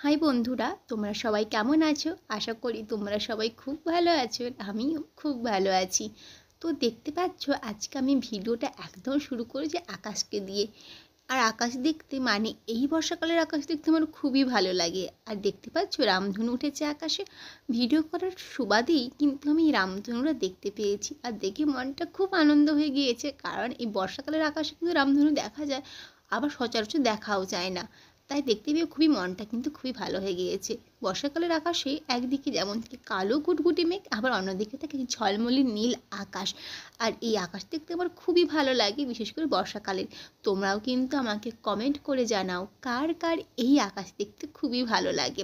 High বন্ধুরা, তোমরা সবাই কেমন আছো? আশা করি তোমরা সবাই খুব ভালো আছো। আমিও খুব ভালো আছি। তো দেখতে পাচ্ছ, আজকে আমি ভিডিওটা একদম শুরু করেছি আকাশকে দিয়ে। আর আকাশ দেখতে মানে এই বর্ষাকালের আকাশ দেখতে আমার খুবই ভালো লাগে। আর দেখতে পাচ্ছ রামধনু উঠেছে আকাশে। ভিডিও করার সুবাদেই কিন্তু আমি এই রামধনুটা দেখতে পেয়েছি, আর দেখে মনটা খুব আনন্দ হয়ে গিয়েছে। কারণ এই বর্ষাকালের আকাশে কিন্তু রামধনু দেখা যায়, আবার সচরাচর দেখাও যায় না। তাই দেখতে পেয়ে খুবই মনটা কিন্তু খুবই ভালো হয়ে গিয়েছে। বর্ষাকালের আকাশে একদিকে যেমন থাকে কালো গুটগুটি মেঘ, আবার অন্যদিকে থাকে ঝলমলে নীল আকাশ। আর এই আকাশ দেখতে আমার খুবই ভালো লাগে, বিশেষ করে বর্ষাকালের। তোমরাও কিন্তু আমাকে কমেন্ট করে জানাও কার কার এই আকাশ দেখতে খুবই ভালো লাগে।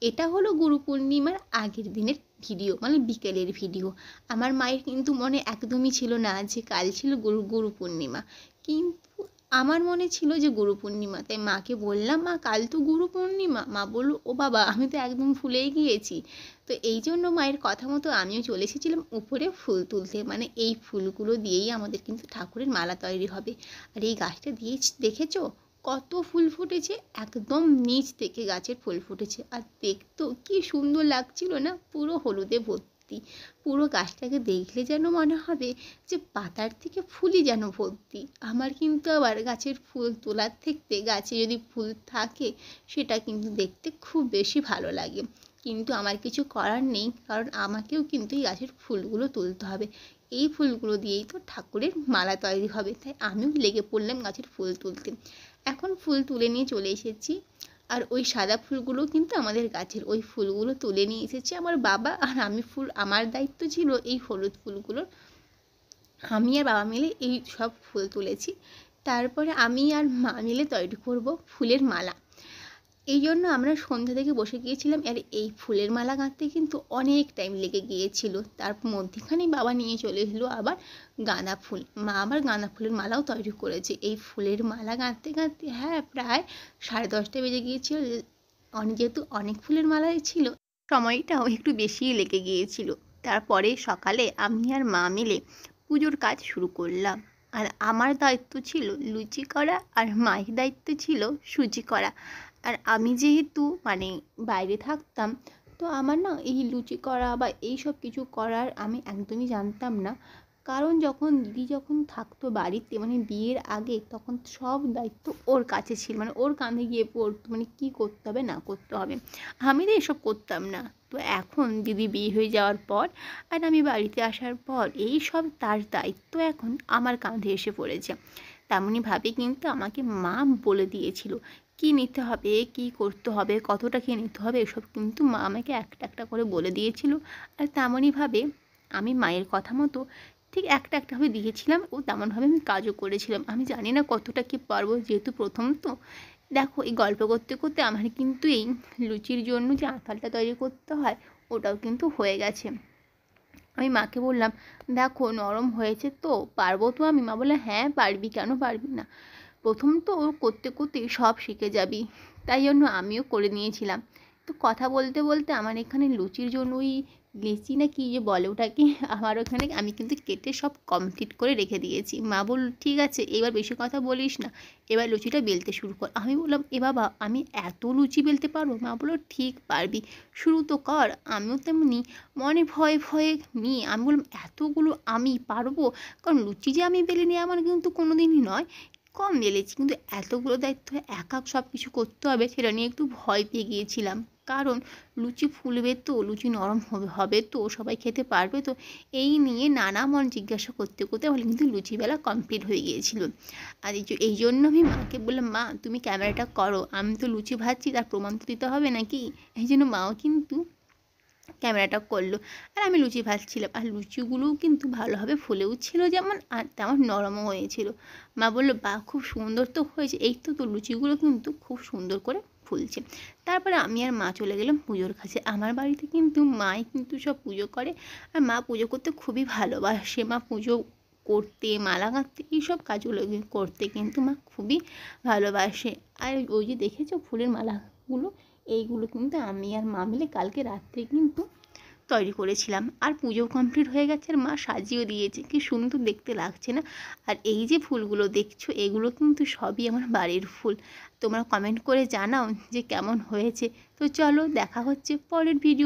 এটা হলো গুরু পূর্ণিমার আগের দিনের ভিডিও, মানে বিকেলের ভিডিও। আমার মায়ের কিন্তু মনে একদমই ছিল না যে কাল ছিল গুরু পূর্ণিমা, কিন্তু আমার মনে ছিল যে গুরু পূর্ণিমা। তাই মাকে বললাম, মা কাল তো গুরু পূর্ণিমা। মা বলল, ও বাবা, আমি তো একদম ভুলেই গিয়েছি। তো এই জন্য মায়ের কথা মতো আমিও চলে এসেছিলাম উপরে ফুল তুলতে। মানে এই ফুলগুলো দিয়েই আমাদের কিন্তু ঠাকুরের মালা তৈরি হবে। আর এই গাছটা দিয়ে দেখেছো কত ফুল ফুটেছে, একদম নিচ থেকে গাছের ফুল ফুটেছে। আর দেখতেও কি সুন্দর লাগছিল না, পুরো হলুদে ভর্তি। পুরো গাছটাকে দেখলে যেন মনে হবে যে পাতার থেকে ফুলই যেন ভর্তি। আমার কিন্তু আবার গাছের ফুল তোলার থেকে গাছে যদি ফুল থাকে সেটা কিন্তু দেখতে খুব বেশি ভালো লাগে। কিন্তু আমার কিছু করার নেই, কারণ আমাকেও কিন্তু এই গাছের ফুলগুলো তুলতে হবে। এই ফুলগুলো দিয়েই তো ঠাকুরের মালা তৈরি হবে। তাই আমিও লেগে পড়লাম গাছের ফুল তুলতে। এখন ফুল তুলে নিয়ে চলে এসেছি। আর ওই সাদা ফুলগুলো কিন্তু আমাদের গাছের, ওই ফুলগুলো তুলে নিয়ে এসেছে আমার বাবা। আর আমি আমার দায়িত্ব ছিল এই হলুদ ফুলগুলোর। আমি আর বাবা মিলে এই সব ফুল তুলেছি। তারপরে আমি আর মা মিলে তৈরি করব ফুলের মালা। এই জন্য আমরা সন্ধ্যা থেকে বসে গিয়েছিলাম। আর এই ফুলের মালা গাঁথতে কিন্তু অনেক টাইম লেগে গিয়েছিল। তার মধ্যেখানেই বাবা নিয়ে চলে এলো আবার গাঁদা ফুল। মা আবার গাঁদা ফুলের মালাও তৈরি করেছে। এই ফুলের মালা গাঁথতে গাঁথতে প্রায় 10:30 বেজে গিয়েছিল। যেহেতু অনেক ফুলের মালাই ছিল, সময়টাও একটু বেশিই লেগে গিয়েছিল। তারপরে সকালে আমি আর মা মিলে পুজোর কাজ শুরু করলাম। আর আমার দায়িত্ব ছিল লুচি করা, আর মায়ের দায়িত্ব ছিল সুজি করা। আর আমি যেহেতু মানে বাইরে থাকতাম, তো আমার না এই লুচি করা বা এই সব কিছু করার আমি একদমই জানতাম না। কারণ দিদি যখন থাকতো বাড়িতে, মানে বিয়ের আগে, তখন সব দায়িত্ব ওর কাছে ছিল, মানে ওর কাঁধে গিয়ে পড়তো, মানে কী করতে হবে না করতে হবে। আমি তো এসব করতাম না। তো এখন দিদি বিয়ে হয়ে যাওয়ার পর আর আমি বাড়িতে আসার পর এই সব তার দায়িত্ব এখন আমার কাঁধে এসে পড়েছে। তেমনইভাবে কিন্তু আমাকে মা বলে দিয়েছিল কী নিতে হবে, কী করতে হবে, কতটা কী নিতে হবে, এসব কিন্তু মা আমাকে একটা একটা করে বলে দিয়েছিল। আর তেমনইভাবে আমি মায়ের কথা মতো ঠিক একটা একটাভাবে দিয়েছিলাম, ও তেমনভাবে আমি কাজও করেছিলাম। আমি জানি না কতটা কী পারবো, যেহেতু প্রথম তো। দেখো, এই গল্প করতে করতে আমার কিন্তু এই লুচির জন্য যে আঁঠালটা তৈরি করতে হয় ওটাও কিন্তু হয়ে গেছে। আমি মাকে বললাম, দেখো নরম হয়েছে তো, পারবো তো আমি? মা বললো, হ্যাঁ পারবি, কেন পারবি না। প্রথম তো ও করতে করতেই সব শিখে যাবি। তাই জন্য আমিও করে নিয়েছিলাম। তো কথা বলতে বলতে আমার এখানে লুচির জন্য ওই লেচি না কি যে বলে ওটাকে, আমার ওখানে আমি কিন্তু কেটে সব কমপ্লিট করে রেখে দিয়েছি। মা বলল, ঠিক আছে, এবার বেশি কথা বলিস না, এবার লুচিটা বেলতে শুরু কর। আমি বললাম, এ বাবা, আমি এত লুচি বেলতে পারবো? মা বললো, ঠিক পারবি, শুরু তো কর। আমিও তেমনি মনে ভয়ে ভয়ে নিয়ে আমি বললাম, এতগুলো আমি পারবো? কারণ লুচি যে আমি বেলে নিয়ে আমার কিন্তু কোনো দিনই নয়, কম বেলেছি, কিন্তু এতগুলো দায়িত্ব একা সব কিছু করতে হবে সেটা নিয়ে একটু ভয় পেয়ে গিয়েছিলাম। কারণ লুচি ফুলবে তো, লুচি নরম হবে তো, সবাই খেতে পারবে তো, এই নিয়ে নানা মন জিজ্ঞাসা করতে করতে আমার কিন্তু লুচি বেলা কমপ্লিট হয়ে গিয়েছিল। আর এই জন্য আমি মাকে বললাম, মা তুমি ক্যামেরাটা করো, আমি তো লুচি ভাজছি, তার প্রমাণ তো দিতে হবে নাকি। এই জন্য মাও কিন্তু ক্যামেরাটা করলো, আর আমি লুচি ভাজছিলাম। আর লুচিগুলোও কিন্তু ভালোভাবে ফুলেও ছিল যেমন, আর তেমন নরমও হয়েছিল। মা বললো, বাহ, খুব সুন্দর তো হয়েছে। এই তো লুচিগুলো কিন্তু খুব সুন্দর করে ফুলছে। তারপরে আমি আর মা চলে গেলাম পুজোর কাছে। আমার বাড়িতে কিন্তু মাই কিন্তু সব পুজো করে, আর মা পুজো করতে খুবই ভালোবাসে। মা পুজো করতে, মালা গাঁথতে, এইসব কাজগুলো করতে কিন্তু মা খুবই ভালোবাসে। আর ওই যে দেখেছো ফুলের মালাগুলো, এইগুলো কিন্তু আমি আর মা মিলে কালকে রাত্রে কিন্তু তৈরি করেছিলাম। আর পুজো কমপ্লিট হয়ে গেছে আর মা সাজিয়েও দিয়েছে, কি সুন্দর দেখতে লাগছে না? আর এই যে ফুলগুলো দেখছো এগুলো কিন্তু সবই আমার বাড়ির ফুল। তোমরা কমেন্ট করে জানাও যে কেমন হয়েছে। তো চলো দেখা হচ্ছে পরের ভিডিও।